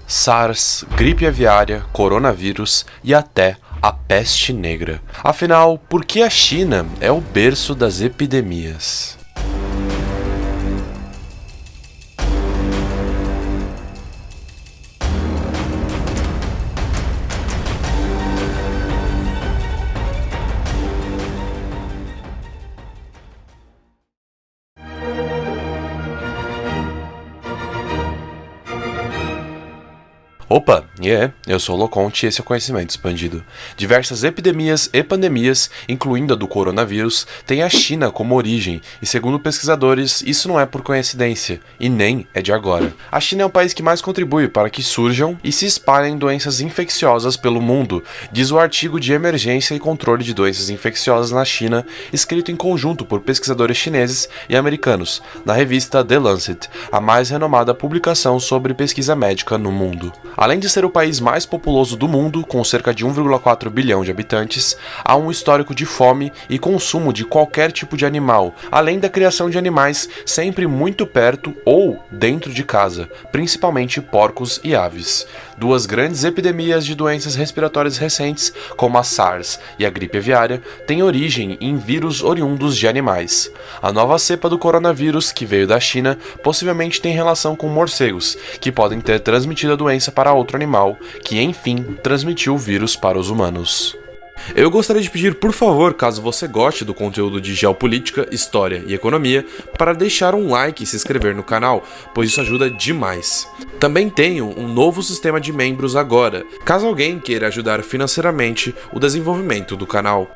SARS, gripe aviária, coronavírus e até a peste negra. Afinal, por que a China é o berço das epidemias? Opa, eu sou o Loconte e esse é o Conhecimento Expandido. Diversas epidemias e pandemias, incluindo a do coronavírus, têm a China como origem, e segundo pesquisadores, isso não é por coincidência, e nem é de agora. A China é o país que mais contribui para que surjam e se espalhem doenças infecciosas pelo mundo, diz o artigo de Emergência e Controle de Doenças Infecciosas na China, escrito em conjunto por pesquisadores chineses e americanos, na revista The Lancet, a mais renomada publicação sobre pesquisa médica no mundo. Além de ser o país mais populoso do mundo, com cerca de 1,4 bilhão de habitantes, há um histórico de fome e consumo de qualquer tipo de animal, além da criação de animais sempre muito perto ou dentro de casa, principalmente porcos e aves. Duas grandes epidemias de doenças respiratórias recentes, como a SARS e a gripe aviária, têm origem em vírus oriundos de animais. A nova cepa do coronavírus, que veio da China, possivelmente tem relação com morcegos, que podem ter transmitido a doença para outro animal, que enfim transmitiu o vírus para os humanos. Eu gostaria de pedir, por favor, caso você goste do conteúdo de geopolítica, história e economia, para deixar um like e se inscrever no canal, pois isso ajuda demais. Também tenho um novo sistema de membros agora, caso alguém queira ajudar financeiramente o desenvolvimento do canal.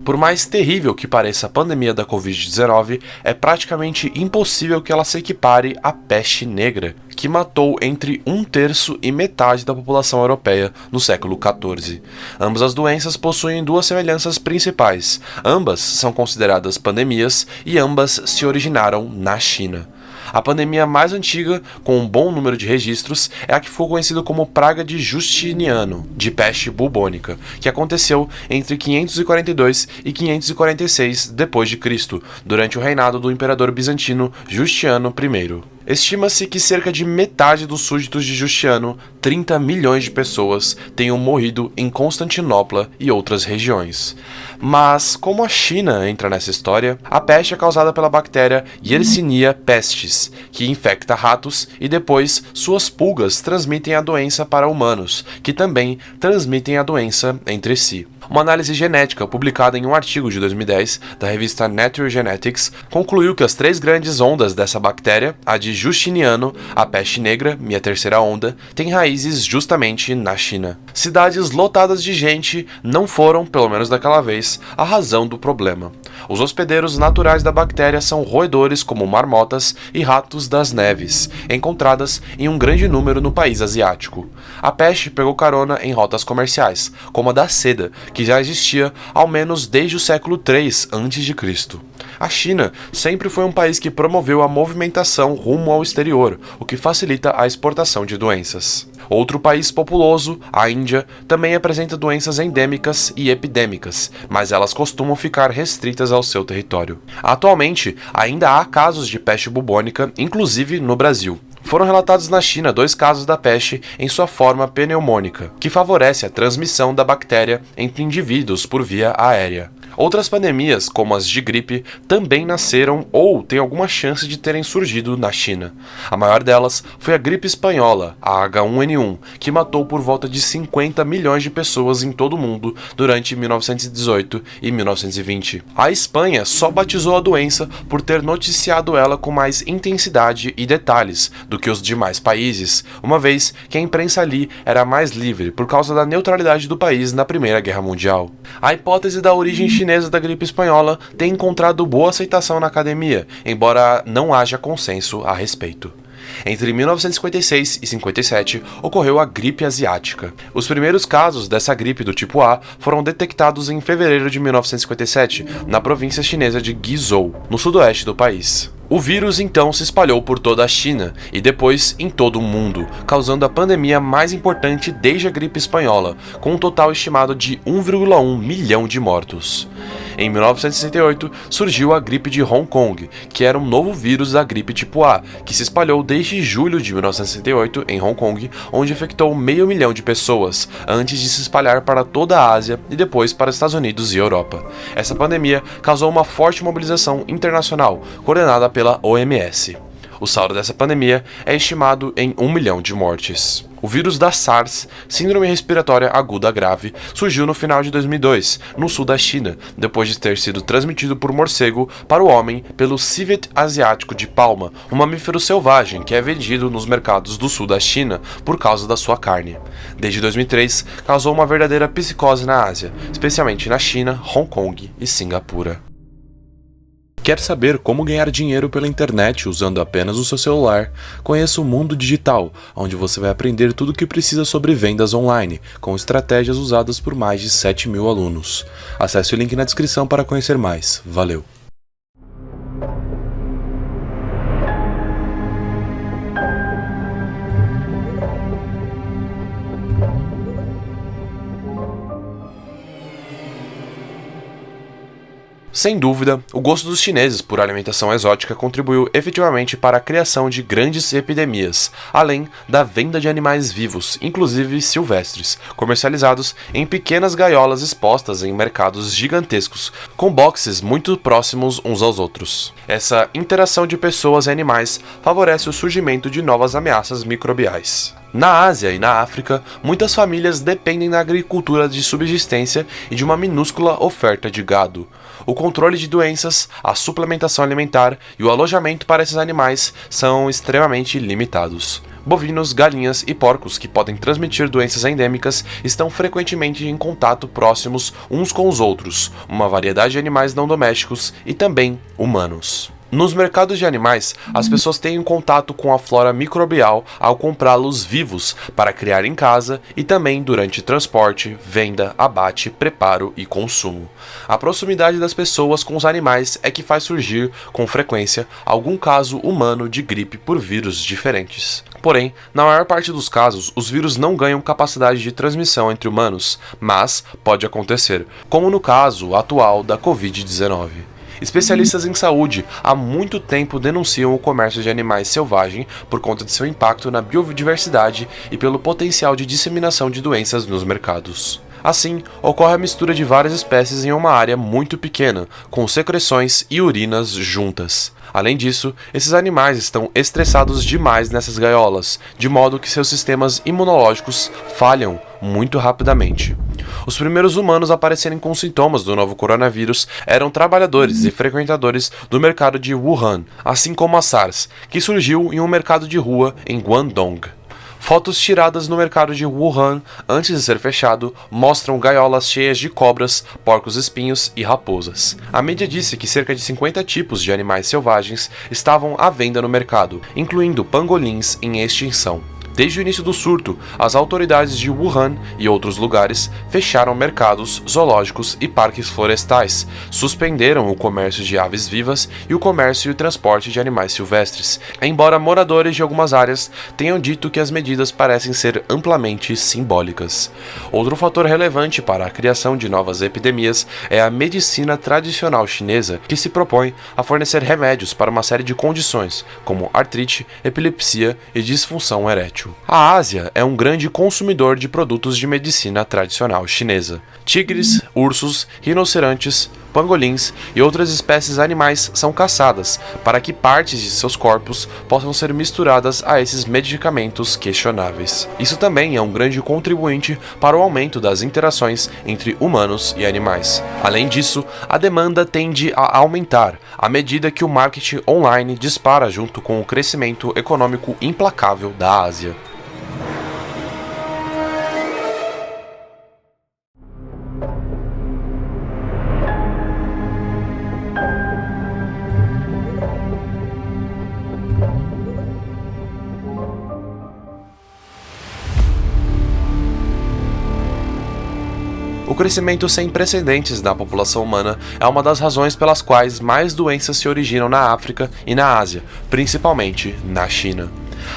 Por mais terrível que pareça a pandemia da Covid-19, é praticamente impossível que ela se equipare à peste negra, que matou entre 1/3 e metade da população europeia no século XIV. Ambas as doenças possuem duas semelhanças principais. Ambas são consideradas pandemias e ambas se originaram na China. A pandemia mais antiga, com um bom número de registros, é a que ficou conhecida como Praga de Justiniano, de peste bubônica, que aconteceu entre 542 e 546 d.C., durante o reinado do imperador bizantino Justiniano I. Estima-se que cerca de metade dos súditos de Justiniano, 30 milhões de pessoas, tenham morrido em Constantinopla e outras regiões. Mas, como a China entra nessa história, a peste é causada pela bactéria Yersinia pestis, que infecta ratos e depois suas pulgas transmitem a doença para humanos, que também transmitem a doença entre si. Uma análise genética publicada em um artigo de 2010 da revista Nature Genetics concluiu que as três grandes ondas dessa bactéria, a de Justiniano, a peste negra e a terceira onda, têm raízes justamente na China. Cidades lotadas de gente não foram, pelo menos daquela vez, a razão do problema. Os hospedeiros naturais da bactéria são roedores como marmotas e ratos das neves, encontradas em um grande número no país asiático. A peste pegou carona em rotas comerciais, como a da seda, que já existia ao menos desde o século III a.C. A China sempre foi um país que promoveu a movimentação rumo ao exterior, o que facilita a exportação de doenças. Outro país populoso, a Índia, também apresenta doenças endêmicas e epidêmicas, mas elas costumam ficar restritas ao seu território. Atualmente, ainda há casos de peste bubônica, inclusive no Brasil. Foram relatados na China 2 casos da peste em sua forma pneumônica, que favorece a transmissão da bactéria entre indivíduos por via aérea. Outras pandemias, como as de gripe, também nasceram ou têm alguma chance de terem surgido na China. A maior delas foi a gripe espanhola, a H1N1, que matou por volta de 50 milhões de pessoas em todo o mundo durante 1918 e 1920. A Espanha só batizou a doença por ter noticiado ela com mais intensidade e detalhes do que os demais países, uma vez que a imprensa ali era mais livre por causa da neutralidade do país na Primeira Guerra Mundial. A hipótese da origem chinesa da gripe espanhola tem encontrado boa aceitação na academia, embora não haja consenso a respeito. Entre 1956 e 57 ocorreu a gripe asiática. Os primeiros casos dessa gripe do tipo A foram detectados em fevereiro de 1957, na província chinesa de Guizhou, no sudoeste do país. O vírus então se espalhou por toda a China e depois em todo o mundo, causando a pandemia mais importante desde a gripe espanhola, com um total estimado de 1,1 milhão de mortos. Em 1968, surgiu a gripe de Hong Kong, que era um novo vírus da gripe tipo A, que se espalhou desde julho de 1968 em Hong Kong, onde infectou 500 mil de pessoas, antes de se espalhar para toda a Ásia e depois para Estados Unidos e Europa. Essa pandemia causou uma forte mobilização internacional, coordenada pela OMS. O saldo dessa pandemia é estimado em 1 milhão de mortes. O vírus da SARS, Síndrome Respiratória Aguda Grave, surgiu no final de 2002, no sul da China, depois de ter sido transmitido por morcego para o homem pelo civet asiático de palma, um mamífero selvagem que é vendido nos mercados do sul da China por causa da sua carne. Desde 2003, causou uma verdadeira psicose na Ásia, especialmente na China, Hong Kong e Singapura. Quer saber como ganhar dinheiro pela internet usando apenas o seu celular? Conheça o Mundo Digital, onde você vai aprender tudo o que precisa sobre vendas online, com estratégias usadas por mais de 7.000 alunos. Acesse o link na descrição para conhecer mais. Valeu! Sem dúvida, o gosto dos chineses por alimentação exótica contribuiu efetivamente para a criação de grandes epidemias, além da venda de animais vivos, inclusive silvestres, comercializados em pequenas gaiolas expostas em mercados gigantescos, com boxes muito próximos uns aos outros. Essa interação de pessoas e animais favorece o surgimento de novas ameaças microbiais. Na Ásia e na África, muitas famílias dependem da agricultura de subsistência e de uma minúscula oferta de gado. O controle de doenças, a suplementação alimentar e o alojamento para esses animais são extremamente limitados. Bovinos, galinhas e porcos que podem transmitir doenças endêmicas estão frequentemente em contato próximos uns com os outros, uma variedade de animais não domésticos e também humanos. Nos mercados de animais, as pessoas têm um contato com a flora microbial ao comprá-los vivos para criar em casa e também durante transporte, venda, abate, preparo e consumo. A proximidade das pessoas com os animais é que faz surgir, com frequência, algum caso humano de gripe por vírus diferentes. Porém, na maior parte dos casos, os vírus não ganham capacidade de transmissão entre humanos, mas pode acontecer, como no caso atual da Covid-19. Especialistas em saúde há muito tempo denunciam o comércio de animais selvagem por conta de seu impacto na biodiversidade e pelo potencial de disseminação de doenças nos mercados. Assim, ocorre a mistura de várias espécies em uma área muito pequena, com secreções e urinas juntas. Além disso, esses animais estão estressados demais nessas gaiolas, de modo que seus sistemas imunológicos falham muito rapidamente. Os primeiros humanos a aparecerem com sintomas do novo coronavírus eram trabalhadores e frequentadores do mercado de Wuhan, assim como a SARS, que surgiu em um mercado de rua em Guangdong. Fotos tiradas no mercado de Wuhan antes de ser fechado mostram gaiolas cheias de cobras, porcos-espinhos e raposas. A mídia disse que cerca de 50 tipos de animais selvagens estavam à venda no mercado, incluindo pangolins em extinção. Desde o início do surto, as autoridades de Wuhan e outros lugares fecharam mercados, zoológicos e parques florestais, suspenderam o comércio de aves vivas e o comércio e o transporte de animais silvestres, embora moradores de algumas áreas tenham dito que as medidas parecem ser amplamente simbólicas. Outro fator relevante para a criação de novas epidemias é a medicina tradicional chinesa, que se propõe a fornecer remédios para uma série de condições, como artrite, epilepsia e disfunção erétil. A Ásia é um grande consumidor de produtos de medicina tradicional chinesa. Tigres, ursos, rinocerontes, pangolins e outras espécies animais são caçadas para que partes de seus corpos possam ser misturadas a esses medicamentos questionáveis. Isso também é um grande contribuinte para o aumento das interações entre humanos e animais. Além disso, a demanda tende a aumentar à medida que o marketing online dispara junto com o crescimento econômico implacável da Ásia. O crescimento sem precedentes da população humana é uma das razões pelas quais mais doenças se originam na África e na Ásia, principalmente na China.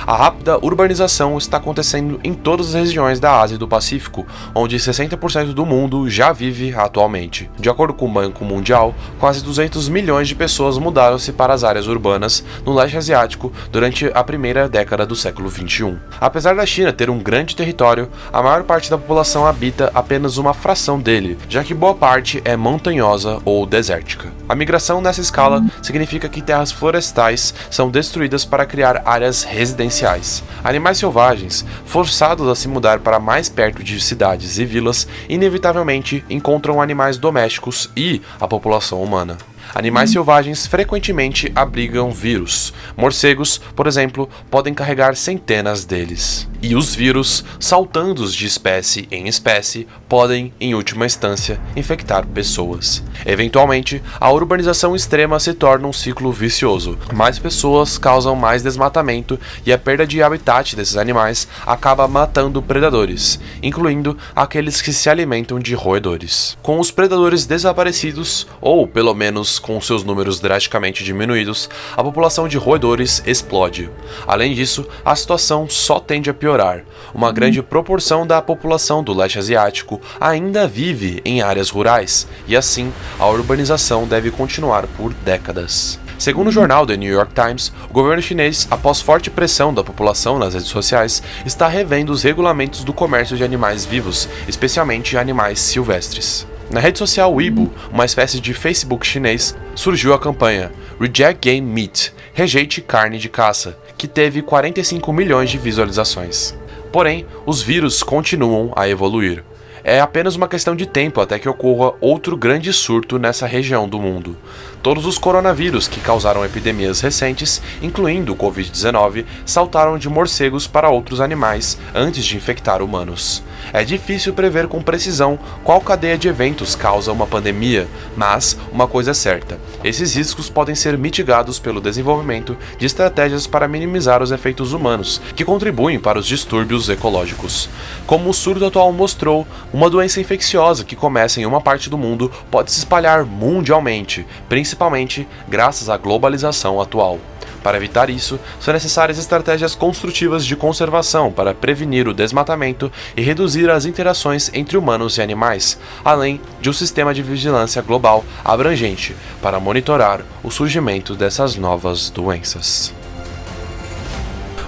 A rápida urbanização está acontecendo em todas as regiões da Ásia e do Pacífico, onde 60% do mundo já vive atualmente. De acordo com o Banco Mundial, quase 200 milhões de pessoas mudaram-se para as áreas urbanas no leste asiático durante a primeira década do século XXI. Apesar da China ter um grande território, a maior parte da população habita apenas uma fração dele, já que boa parte é montanhosa ou desértica. A migração nessa escala significa que terras florestais são destruídas para criar áreas residenciais. Animais selvagens, forçados a se mudar para mais perto de cidades e vilas, inevitavelmente encontram animais domésticos e a população humana. Animais selvagens frequentemente abrigam vírus. Morcegos, por exemplo, podem carregar centenas deles. E os vírus, saltando de espécie em espécie, podem, em última instância, infectar pessoas. Eventualmente, a urbanização extrema se torna um ciclo vicioso. Mais pessoas causam mais desmatamento e a perda de habitat desses animais acaba matando predadores, incluindo aqueles que se alimentam de roedores. Com os predadores desaparecidos, ou pelo menos com seus números drasticamente diminuídos, a população de roedores explode. Além disso, a situação só tende a piorar. Uma grande proporção da população do leste asiático ainda vive em áreas rurais, e assim, a urbanização deve continuar por décadas. Segundo o jornal The New York Times, o governo chinês, após forte pressão da população nas redes sociais, está revendo os regulamentos do comércio de animais vivos, especialmente animais silvestres. Na rede social Weibo, uma espécie de Facebook chinês, surgiu a campanha Reject Game Meat, rejeite carne de caça, que teve 45 milhões de visualizações. Porém, os vírus continuam a evoluir. É apenas uma questão de tempo até que ocorra outro grande surto nessa região do mundo. Todos os coronavírus que causaram epidemias recentes, incluindo o Covid-19, saltaram de morcegos para outros animais antes de infectar humanos. É difícil prever com precisão qual cadeia de eventos causa uma pandemia, mas uma coisa é certa: esses riscos podem ser mitigados pelo desenvolvimento de estratégias para minimizar os efeitos humanos, que contribuem para os distúrbios ecológicos. Como o surto atual mostrou, uma doença infecciosa que começa em uma parte do mundo pode se espalhar mundialmente, principalmente graças à globalização atual. Para evitar isso, são necessárias estratégias construtivas de conservação para prevenir o desmatamento e reduzir as interações entre humanos e animais, além de um sistema de vigilância global abrangente para monitorar o surgimento dessas novas doenças.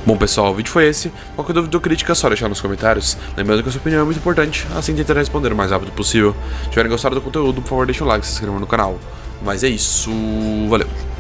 Bom pessoal, o vídeo foi esse. Qualquer dúvida ou crítica é só deixar nos comentários. Lembrando que a sua opinião é muito importante, assim tentarei responder o mais rápido possível. Se tiverem gostado do conteúdo, por favor deixe o like e se inscreva no canal. Mas é isso, valeu!